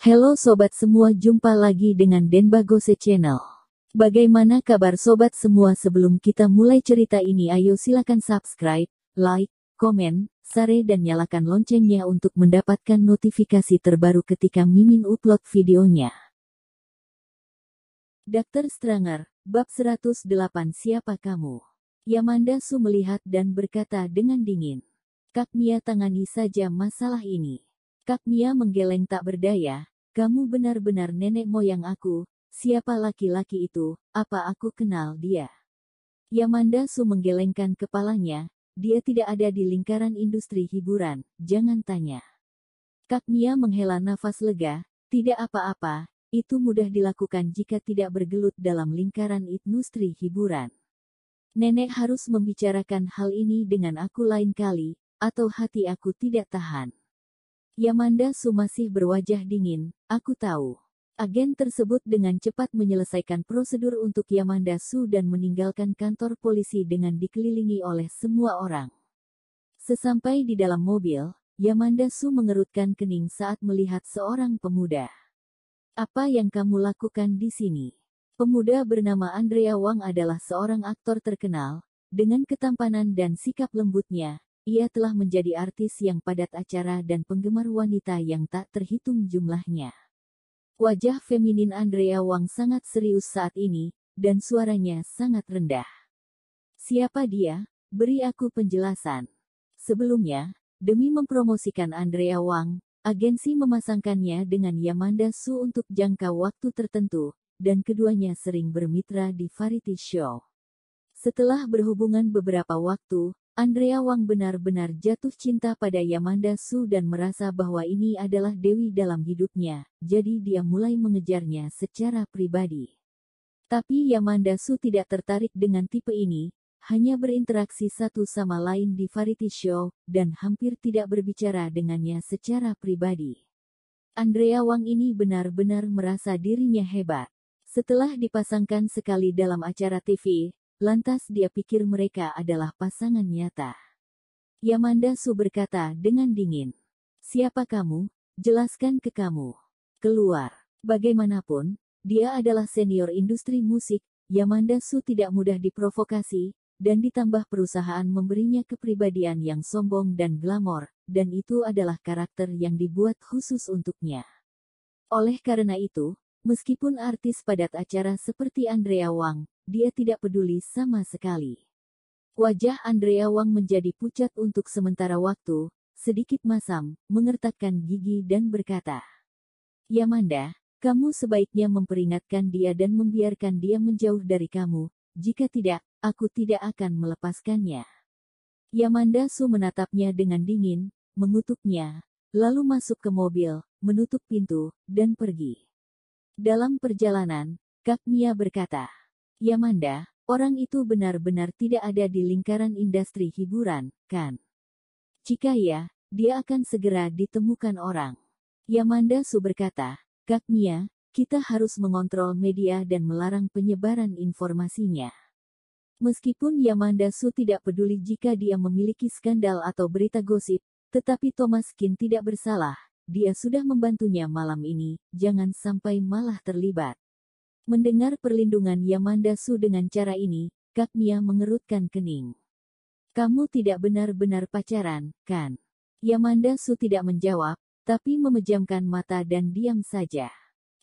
Halo sobat semua, jumpa lagi dengan Denbagose Channel. Bagaimana kabar sobat semua? Sebelum kita mulai cerita ini, ayo silakan subscribe, like, komen, share dan nyalakan loncengnya untuk mendapatkan notifikasi terbaru ketika Mimin upload videonya. Dr. Stranger, Bab 108. Siapa kamu? Yamanda Su melihat dan berkata dengan dingin. Kak Mia, tangani saja masalah ini. Kak Mia menggeleng tak berdaya. Kamu benar-benar nenek moyang aku. Siapa laki-laki itu? Apa aku kenal dia? Yamanda Su menggelengkan kepalanya. Dia tidak ada di lingkaran industri hiburan. Jangan tanya. Kak Mia menghela nafas lega. Tidak apa-apa. Itu mudah dilakukan jika tidak bergelut dalam lingkaran industri hiburan. Nenek harus membicarakan hal ini dengan aku lain kali, atau hati aku tidak tahan. Yamanda Su masih berwajah dingin. Aku tahu. Agen tersebut dengan cepat menyelesaikan prosedur untuk Yamanda Su dan meninggalkan kantor polisi dengan dikelilingi oleh semua orang. Sesampai di dalam mobil, Yamanda Su mengerutkan kening saat melihat seorang pemuda. Apa yang kamu lakukan di sini? Pemuda bernama Andrea Wang adalah seorang aktor terkenal. Dengan ketampanan dan sikap lembutnya, ia telah menjadi artis yang padat acara dan penggemar wanita yang tak terhitung jumlahnya. Wajah feminin Andrea Wang sangat serius saat ini, dan suaranya sangat rendah. Siapa dia? Beri aku penjelasan. Sebelumnya, demi mempromosikan Andrea Wang, agensi memasangkannya dengan Yamanda Su untuk jangka waktu tertentu, dan keduanya sering bermitra di variety show. Setelah berhubungan beberapa waktu, Andrea Wang benar-benar jatuh cinta pada Yamanda Su dan merasa bahwa ini adalah dewi dalam hidupnya, jadi dia mulai mengejarnya secara pribadi. Tapi Yamanda Su tidak tertarik dengan tipe ini, hanya berinteraksi satu sama lain di variety show, dan hampir tidak berbicara dengannya secara pribadi. Andrea Wang ini benar-benar merasa dirinya hebat. Setelah dipasangkan sekali dalam acara TV, lantas dia pikir mereka adalah pasangan nyata. Yamanda Su berkata dengan dingin. Siapa kamu? Jelaskan ke kamu. Keluar. Bagaimanapun, dia adalah senior industri musik. Yamanda Su tidak mudah diprovokasi, dan ditambah perusahaan memberinya kepribadian yang sombong dan glamor, dan itu adalah karakter yang dibuat khusus untuknya. Oleh karena itu, meskipun artis padat acara seperti Andrea Wang, dia tidak peduli sama sekali. Wajah Andrea Wang menjadi pucat untuk sementara waktu, sedikit masam, mengertakkan gigi dan berkata, Yamanda, kamu sebaiknya memperingatkan dia dan membiarkan dia menjauh dari kamu, jika tidak, aku tidak akan melepaskannya. Yamanda Su menatapnya dengan dingin, mengutuknya, lalu masuk ke mobil, menutup pintu, dan pergi. Dalam perjalanan, Kak Mia berkata, Yamanda, orang itu benar-benar tidak ada di lingkaran industri hiburan, kan? Jika ya, dia akan segera ditemukan orang. Yamanda Su berkata, Kak Mia, kita harus mengontrol media dan melarang penyebaran informasinya. Meskipun Yamanda Su tidak peduli jika dia memiliki skandal atau berita gosip, tetapi Thomas Kin tidak bersalah, dia sudah membantunya malam ini, jangan sampai malah terlibat. Mendengar perlindungan Yamanda Su dengan cara ini, Kak Mia mengerutkan kening. Kamu tidak benar-benar pacaran, kan? Yamanda Su tidak menjawab, tapi memejamkan mata dan diam saja.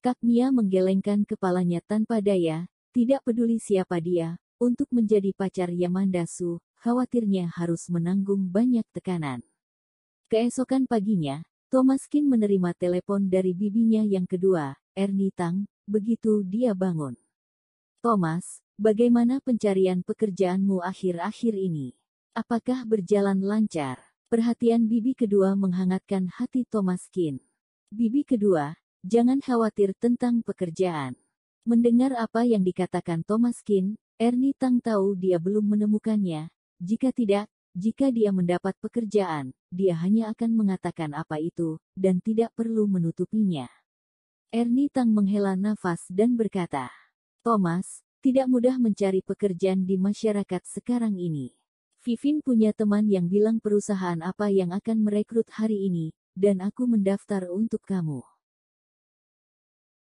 Kak Mia menggelengkan kepalanya tanpa daya, tidak peduli siapa dia, untuk menjadi pacar Yamanda Su, khawatirnya harus menanggung banyak tekanan. Keesokan paginya, Thomas Kin menerima telepon dari bibinya yang kedua, Ernie Tang. Begitu dia bangun. Thomas, bagaimana pencarian pekerjaanmu akhir-akhir ini? Apakah berjalan lancar? Perhatian bibi kedua menghangatkan hati Thomas Kin. Bibi kedua, jangan khawatir tentang pekerjaan. Mendengar apa yang dikatakan Thomas Kin, Ernie Tang tahu dia belum menemukannya. Jika tidak, jika dia mendapat pekerjaan, dia hanya akan mengatakan apa itu, dan tidak perlu menutupinya. Ernie Tang menghela nafas dan berkata, Thomas, tidak mudah mencari pekerjaan di masyarakat sekarang ini. Vivin punya teman yang bilang perusahaan apa yang akan merekrut hari ini, dan aku mendaftar untuk kamu.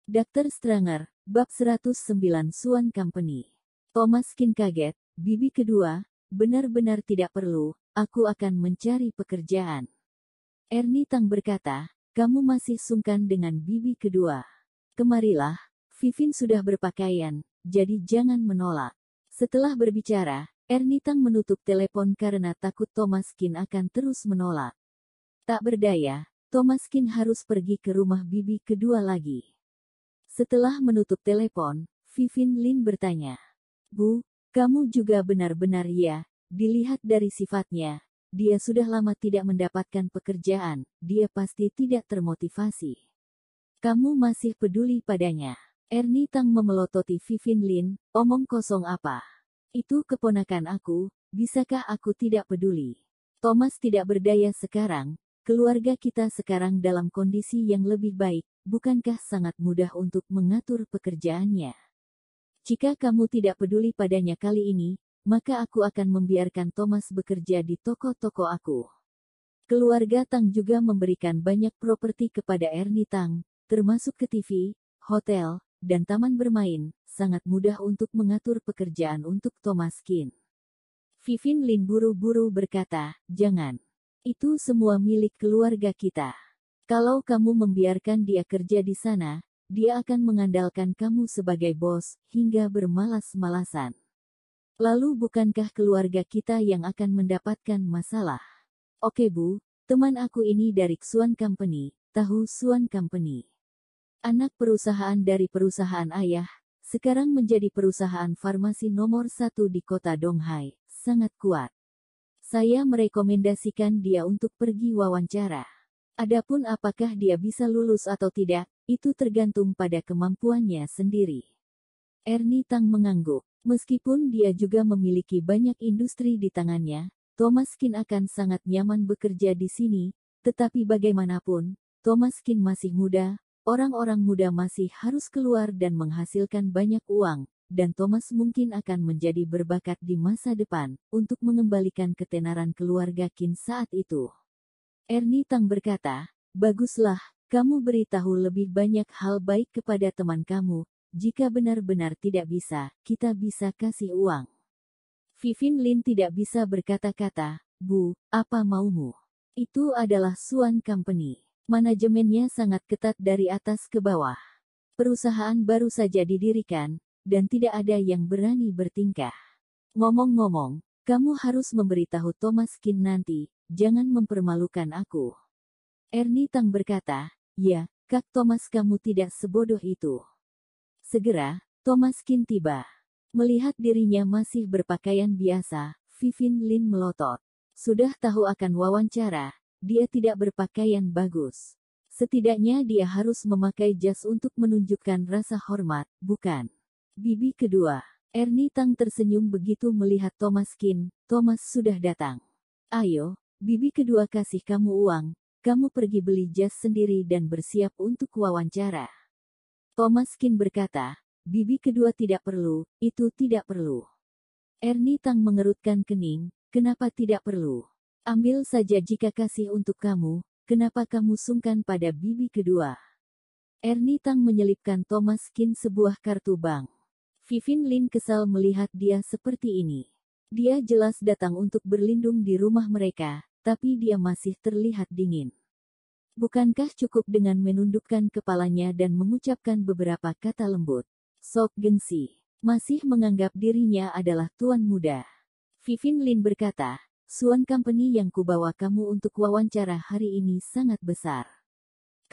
Dr. Stranger, Bab 109 Suan Company. Thomas Kin kaget, bibi kedua, benar-benar tidak perlu, aku akan mencari pekerjaan. Ernie Tang berkata, kamu masih sungkan dengan bibi kedua. Kemarilah, Vivin sudah berpakaian, jadi jangan menolak. Setelah berbicara, Ernie Tang menutup telepon karena takut Thomas Kin akan terus menolak. Tak berdaya, Thomas Kin harus pergi ke rumah bibi kedua lagi. Setelah menutup telepon, Vivin Lin bertanya, Bu, kamu juga benar-benar ya, dilihat dari sifatnya, dia sudah lama tidak mendapatkan pekerjaan, dia pasti tidak termotivasi. Kamu masih peduli padanya. Ernie Tang memelototi Vivin Lin, omong kosong apa? Itu keponakan aku, bisakah aku tidak peduli? Thomas tidak berdaya sekarang, keluarga kita sekarang dalam kondisi yang lebih baik, bukankah sangat mudah untuk mengatur pekerjaannya? Jika kamu tidak peduli padanya kali ini, maka aku akan membiarkan Thomas bekerja di toko-toko aku. Keluarga Tang juga memberikan banyak properti kepada Ernie Tang, termasuk ke TV, hotel, dan taman bermain, sangat mudah untuk mengatur pekerjaan untuk Thomas Kin. Vivin Lin buru-buru berkata, jangan. Itu semua milik keluarga kita. Kalau kamu membiarkan dia kerja di sana, dia akan mengandalkan kamu sebagai bos, hingga bermalas-malasan. Lalu bukankah keluarga kita yang akan mendapatkan masalah? Oke Bu, teman aku ini dari Suan Company, tahu Suan Company? Anak perusahaan dari perusahaan ayah, sekarang menjadi perusahaan farmasi nomor 1 di kota Donghai, sangat kuat. Saya merekomendasikan dia untuk pergi wawancara. Adapun apakah dia bisa lulus atau tidak, itu tergantung pada kemampuannya sendiri. Ernie Tang mengangguk. Meskipun dia juga memiliki banyak industri di tangannya, Thomas Kin akan sangat nyaman bekerja di sini, tetapi bagaimanapun, Thomas Kin masih muda, orang-orang muda masih harus keluar dan menghasilkan banyak uang, dan Thomas mungkin akan menjadi berbakat di masa depan, untuk mengembalikan ketenaran keluarga Kin saat itu. Ernie Tang berkata, baguslah, kamu beritahu lebih banyak hal baik kepada teman kamu, jika benar-benar tidak bisa, kita bisa kasih uang. Vivin Lin tidak bisa berkata-kata, Bu, apa maumu? Itu adalah Suan Company. Manajemennya sangat ketat dari atas ke bawah. Perusahaan baru saja didirikan, dan tidak ada yang berani bertingkah. Ngomong-ngomong, kamu harus memberitahu Thomas Kin nanti, jangan mempermalukan aku. Ernie Tang berkata, ya, Kak Thomas kamu tidak sebodoh itu. Segera, Thomas Kin tiba. Melihat dirinya masih berpakaian biasa, Vivin Lin melotot. Sudah tahu akan wawancara, dia tidak berpakaian bagus. Setidaknya dia harus memakai jas untuk menunjukkan rasa hormat, bukan? Bibi kedua. Ernie Tang tersenyum begitu melihat Thomas Kin. Thomas sudah datang. Ayo, bibi kedua kasih kamu uang, kamu pergi beli jas sendiri dan bersiap untuk wawancara. Thomas Kin berkata, bibi kedua tidak perlu, itu tidak perlu. Ernie Tang mengerutkan kening, kenapa tidak perlu? Ambil saja jika kasih untuk kamu, kenapa kamu sungkan pada bibi kedua? Ernie Tang menyelipkan Thomas Kin sebuah kartu bank. Vivin Lin kesal melihat dia seperti ini. Dia jelas datang untuk berlindung di rumah mereka, tapi dia masih terlihat dingin. Bukankah cukup dengan menundukkan kepalanya dan mengucapkan beberapa kata lembut? Sok gengsi. Masih menganggap dirinya adalah tuan muda. Vivin Lin berkata, Suan Company yang kubawa kamu untuk wawancara hari ini sangat besar.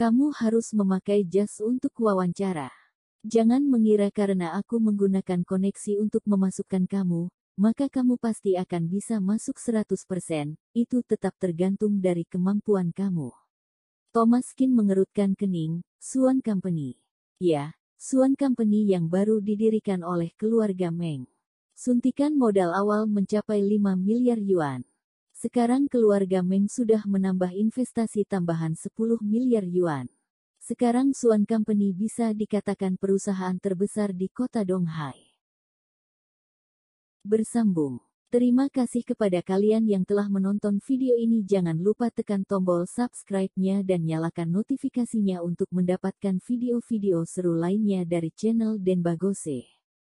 Kamu harus memakai jas untuk wawancara. Jangan mengira karena aku menggunakan koneksi untuk memasukkan kamu, maka kamu pasti akan bisa masuk 100%, itu tetap tergantung dari kemampuan kamu. Thomas Kin mengerutkan kening, Suan Company. Ya, Suan Company yang baru didirikan oleh keluarga Meng. Suntikan modal awal mencapai 5 miliar yuan. Sekarang keluarga Meng sudah menambah investasi tambahan 10 miliar yuan. Sekarang Suan Company bisa dikatakan perusahaan terbesar di kota Donghai. Bersambung. Terima kasih kepada kalian yang telah menonton video ini. Jangan lupa tekan tombol subscribe-nya dan nyalakan notifikasinya untuk mendapatkan video-video seru lainnya dari channel Denbagose.